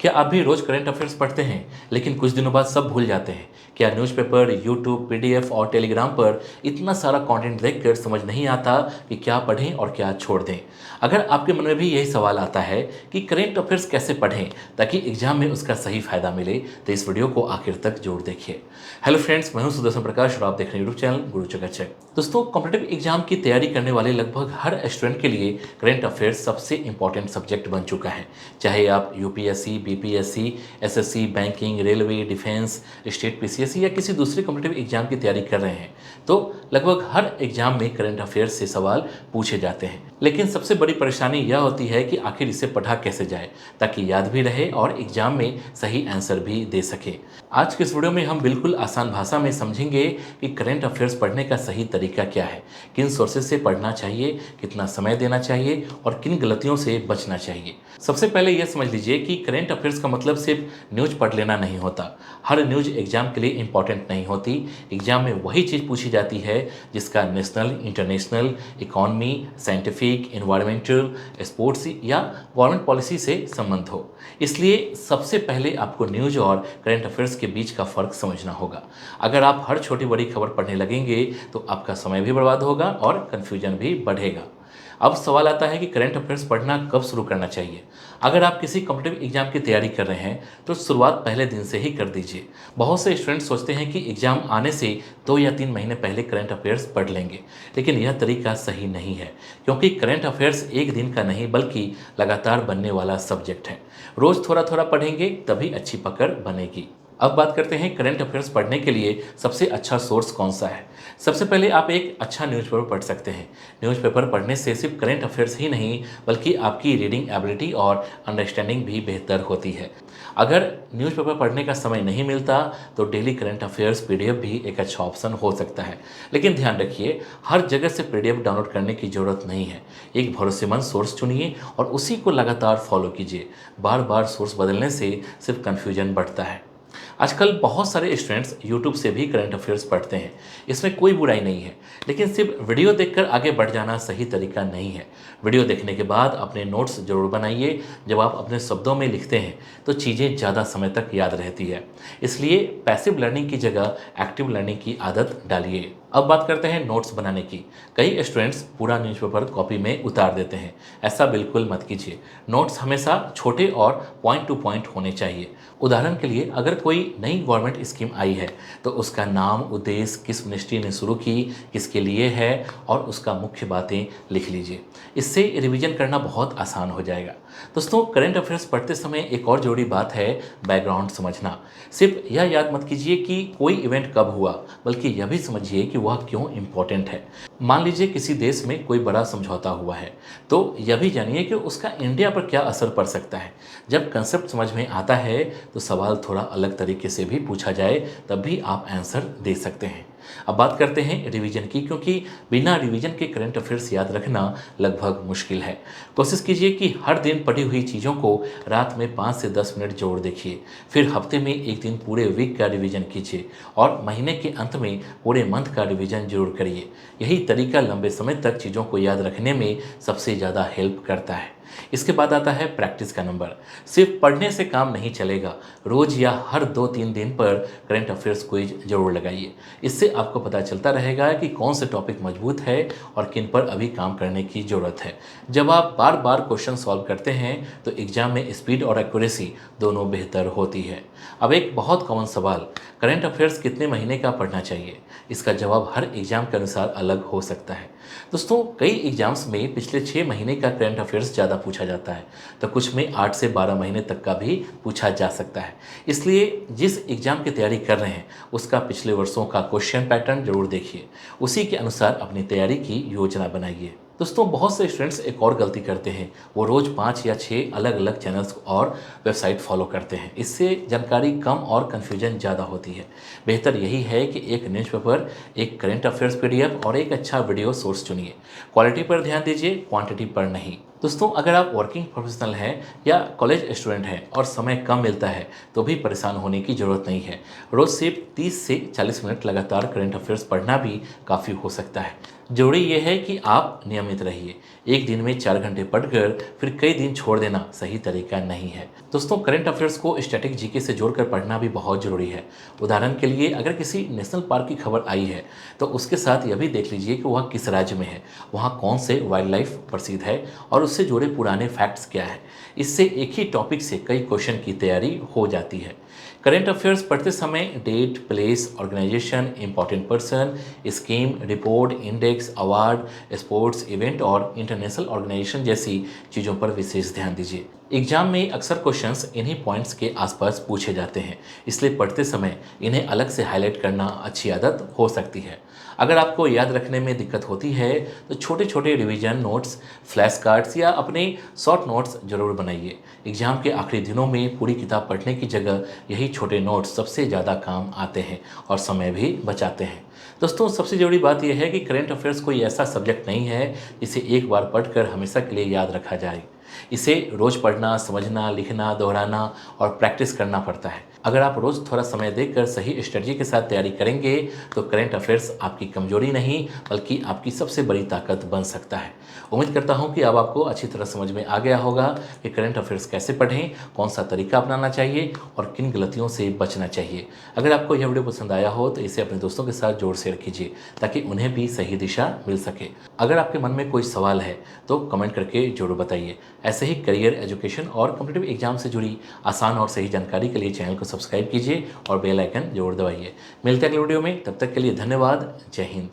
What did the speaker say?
क्या आप भी रोज करंट अफेयर्स पढ़ते हैं लेकिन कुछ दिनों बाद सब भूल जाते हैं? क्या न्यूज़पेपर, यूट्यूब, पीडीएफ और टेलीग्राम पर इतना सारा कंटेंट देखकर समझ नहीं आता कि क्या पढ़ें और क्या छोड़ दें? अगर आपके मन में भी यही सवाल आता है कि करंट अफेयर्स कैसे पढ़ें ताकि एग्जाम में उसका सही फायदा मिले, तो इस वीडियो को आखिर तक जरूर देखिए। हेलो फ्रेंड्स, मैं हूं सुदर्शन प्रकाश और आप देख रहे हैं यूट्यूब चैनल गुरु चकाचक। दोस्तों, कॉम्पिटेटिव एग्जाम की तैयारी करने वाले लगभग हर स्टूडेंट के लिए करंट अफेयर्स सबसे इंपॉर्टेंट सब्जेक्ट बन चुका है। चाहे आप UPSC, BPSC, SSC, banking, railway, defence, state PCSC या किसी दूसरे कॉम्पिटेटिव एग्जाम की तैयारी कर रहे हैं, तो लगभग हर एग्जाम में करंट अफेयर्स से सवाल पूछे जाते हैं। लेकिन सबसे बड़ी परेशानी यह होती है कि आखिर इसे पढ़ा कैसे जाए ताकि याद भी रहे और एग्जाम में सही आंसर भी दे सके। आज के इस वीडियो में हम बिल्कुल आसान भाषा में समझेंगे कि करंट अफेयर्स पढ़ने का सही तरीका क्या है, किन सोर्सेज से पढ़ना चाहिए, कितना समय देना चाहिए और किन गलतियों से बचना चाहिए। सबसे पहले यह समझ लीजिए कि करंट अफेयर्स का मतलब सिर्फ न्यूज पढ़ लेना नहीं होता। हर न्यूज एग्जाम के लिए इंपॉर्टेंट नहीं होती। एग्जाम में वही चीज़ पूछी जाती है जिसका national, international, economy, scientific, environmental, sports या गवर्नमेंट पॉलिसी से संबंध हो। इसलिए सबसे पहले आपको न्यूज और करंट अफेयर्स के बीच का फ़र्क समझना होगा। अगर आप हर छोटी बड़ी खबर पढ़ने लगेंगे तो आपका समय भी बर्बाद होगा और कन्फ्यूजन भी बढ़ेगा। अब सवाल आता है कि करंट अफेयर्स पढ़ना कब शुरू करना चाहिए। अगर आप किसी कॉम्पिटिटिव एग्जाम की तैयारी कर रहे हैं तो शुरुआत पहले दिन से ही कर दीजिए। बहुत से स्टूडेंट सोचते हैं कि एग्जाम आने से 2 या 3 महीने पहले करंट अफेयर्स पढ़ लेंगे, लेकिन यह तरीका सही नहीं है, क्योंकि करंट अफेयर्स एक दिन का नहीं बल्कि लगातार बनने वाला सब्जेक्ट है। रोज़ थोड़ा थोड़ा पढ़ेंगे तभी अच्छी पकड़ बनेगी। अब बात करते हैं करंट अफेयर्स पढ़ने के लिए सबसे अच्छा सोर्स कौन सा है। सबसे पहले आप एक अच्छा न्यूज़पेपर पढ़ सकते हैं। न्यूज़पेपर पढ़ने से सिर्फ करंट अफेयर्स ही नहीं बल्कि आपकी रीडिंग एबिलिटी और अंडरस्टैंडिंग भी बेहतर होती है। अगर न्यूज़पेपर पढ़ने का समय नहीं मिलता तो डेली करंट अफेयर्स पीडीएफ भी एक अच्छा ऑप्शन हो सकता है। लेकिन ध्यान रखिए, हर जगह से पीडीएफ डाउनलोड करने की ज़रूरत नहीं है। एक भरोसेमंद सोर्स चुनिए और उसी को लगातार फॉलो कीजिए। बार बार सोर्स बदलने से सिर्फ कन्फ्यूजन बढ़ता है। आजकल बहुत सारे स्टूडेंट्स यूट्यूब से भी करंट अफेयर्स पढ़ते हैं। इसमें कोई बुराई नहीं है, लेकिन सिर्फ वीडियो देखकर आगे बढ़ जाना सही तरीका नहीं है। वीडियो देखने के बाद अपने नोट्स जरूर बनाइए। जब आप अपने शब्दों में लिखते हैं तो चीज़ें ज़्यादा समय तक याद रहती है। इसलिए पैसिव लर्निंग की जगह एक्टिव लर्निंग की आदत डालिए। अब बात करते हैं नोट्स बनाने की। कई स्टूडेंट्स पूरा न्यूज़पेपर कॉपी में उतार देते हैं। ऐसा बिल्कुल मत कीजिए। नोट्स हमेशा छोटे और पॉइंट टू पॉइंट होने चाहिए। उदाहरण के लिए, अगर कोई नई गवर्नमेंट स्कीम आई है तो उसका नाम, उद्देश्य, किस मिनिस्ट्री ने शुरू की, किसके लिए है और उसका मुख्य बातें लिख लीजिए। इससे रिवीजन करना बहुत आसान हो जाएगा। दोस्तों, करंट अफेयर्स पढ़ते समय एक और जरूरी बात है बैकग्राउंड समझना। सिर्फ यह याद मत कीजिए कि कोई इवेंट कब हुआ, बल्कि यह भी समझिए कि वह क्यों इम्पोर्टेंट है। मान लीजिए किसी देश में कोई बड़ा समझौता हुआ है, तो यह भी जानिए कि उसका इंडिया पर क्या असर पड़ सकता है। जब कंसेप्ट समझ में आता है तो सवाल थोड़ा अलग तरीके से भी पूछा जाए तब भी आप आंसर दे सकते हैं। अब बात करते हैं रिवीजन की, क्योंकि बिना रिवीजन के करंट अफेयर्स याद रखना लगभग मुश्किल है। कोशिश कीजिए कि हर दिन पढ़ी हुई चीज़ों को रात में 5 से 10 मिनट जोड़ देखिए। फिर हफ्ते में एक दिन पूरे वीक का रिवीजन कीजिए और महीने के अंत में पूरे मंथ का रिवीजन जरूर करिए। यही तरीका लंबे समय तक चीज़ों को याद रखने में सबसे ज़्यादा हेल्प करता है। इसके बाद आता है प्रैक्टिस का नंबर। सिर्फ पढ़ने से काम नहीं चलेगा। रोज या हर 2-3 दिन पर करंट अफेयर्स क्विज जरूर लगाइए। इससे आपको पता चलता रहेगा कि कौन से टॉपिक मजबूत है और किन पर अभी काम करने की ज़रूरत है। जब आप बार बार क्वेश्चन सॉल्व करते हैं तो एग्जाम में स्पीड और एक्यूरेसी दोनों बेहतर होती है। अब एक बहुत कॉमन सवाल, करंट अफेयर्स कितने महीने का पढ़ना चाहिए? इसका जवाब हर एग्जाम के अनुसार अलग हो सकता है। दोस्तों, कई एग्जाम्स में पिछले 6 महीने का करंट अफेयर्स ज़्यादा पूछा जाता है, तो कुछ में 8 से 12 महीने तक का भी पूछा जा सकता है। इसलिए जिस एग्जाम की तैयारी कर रहे हैं उसका पिछले वर्षों का क्वेश्चन पैटर्न जरूर देखिए। उसी के अनुसार अपनी तैयारी की योजना बनाइए। दोस्तों, बहुत से स्टूडेंट्स एक और गलती करते हैं, वो रोज़ 5 या 6 अलग अलग चैनल्स और वेबसाइट फॉलो करते हैं। इससे जानकारी कम और कन्फ्यूजन ज़्यादा होती है। बेहतर यही है कि एक न्यूज़पेपर, एक करंट अफेयर्स पीडीएफ और एक अच्छा वीडियो सोर्स चुनिए। क्वालिटी पर ध्यान दीजिए, क्वांटिटी पर नहीं। दोस्तों, अगर आप वर्किंग प्रोफेशनल हैं या कॉलेज स्टूडेंट हैं और समय कम मिलता है तो भी परेशान होने की ज़रूरत नहीं है। रोज़ सिर्फ 30 से 40 मिनट लगातार करंट अफेयर्स पढ़ना भी काफ़ी हो सकता है। ज़रूरी यह है कि आप नियमित रहिए। एक दिन में 4 घंटे पढ़कर फिर कई दिन छोड़ देना सही तरीका नहीं है। दोस्तों, करंट अफेयर्स को स्टैटिक जीके से जोड़कर पढ़ना भी बहुत ज़रूरी है। उदाहरण के लिए, अगर किसी नेशनल पार्क की खबर आई है तो उसके साथ यह भी देख लीजिए कि वह किस राज्य में है, वहाँ कौन से वाइल्ड लाइफ प्रसिद्ध है और उससे जुड़े पुराने फैक्ट्स क्या है। इससे एक ही टॉपिक से कई क्वेश्चन की तैयारी हो जाती है। करंट अफेयर्स पढ़ते समय date, place, organisation, important person, scheme, report, index, award, sports event और इंटरनेशनल ऑर्गेनाइजेशन जैसी चीज़ों पर विशेष ध्यान दीजिए। एग्जाम में अक्सर क्वेश्चंस इन्हीं पॉइंट्स के आसपास पूछे जाते हैं, इसलिए पढ़ते समय इन्हें अलग से हाईलाइट करना अच्छी आदत हो सकती है। अगर आपको याद रखने में दिक्कत होती है तो छोटे छोटे रिवीजन नोट्स, फ्लैश कार्ड्स या अपने शॉर्ट नोट्स जरूर बनाइए। एग्जाम के आखिरी दिनों में पूरी किताब पढ़ने की जगह यही छोटे नोट्स सबसे ज़्यादा काम आते हैं और समय भी बचाते हैं। दोस्तों, सबसे ज़रूरी बात यह है कि करंट अफेयर्स कोई ऐसा सब्जेक्ट नहीं है जिसे एक बार पढ़कर हमेशा के लिए याद रखा जाए। इसे रोज़ पढ़ना, समझना, लिखना, दोहराना और प्रैक्टिस करना पड़ता है। अगर आप रोज़ थोड़ा समय देकर सही स्ट्रेटजी के साथ तैयारी करेंगे तो करंट अफेयर्स आपकी कमजोरी नहीं बल्कि आपकी सबसे बड़ी ताकत बन सकता है। उम्मीद करता हूँ कि अब आपको अच्छी तरह समझ में आ गया होगा कि करंट अफेयर्स कैसे पढ़ें, कौन सा तरीका अपनाना चाहिए और किन गलतियों से बचना चाहिए। अगर आपको यह वीडियो पसंद आया हो तो इसे अपने दोस्तों के साथ जोर शेयर कीजिए ताकि उन्हें भी सही दिशा मिल सके। अगर आपके मन में कोई सवाल है तो कमेंट करके जरूर बताइए। ऐसे ही करियर, एजुकेशन और कॉम्पिटिटिव एग्जाम से जुड़ी आसान और सही जानकारी के लिए चैनल को सब्सक्राइब कीजिए और बेल आइकन जरूर दबाइए। मिलते हैं अगले वीडियो में, तब तक के लिए धन्यवाद। जय हिंद।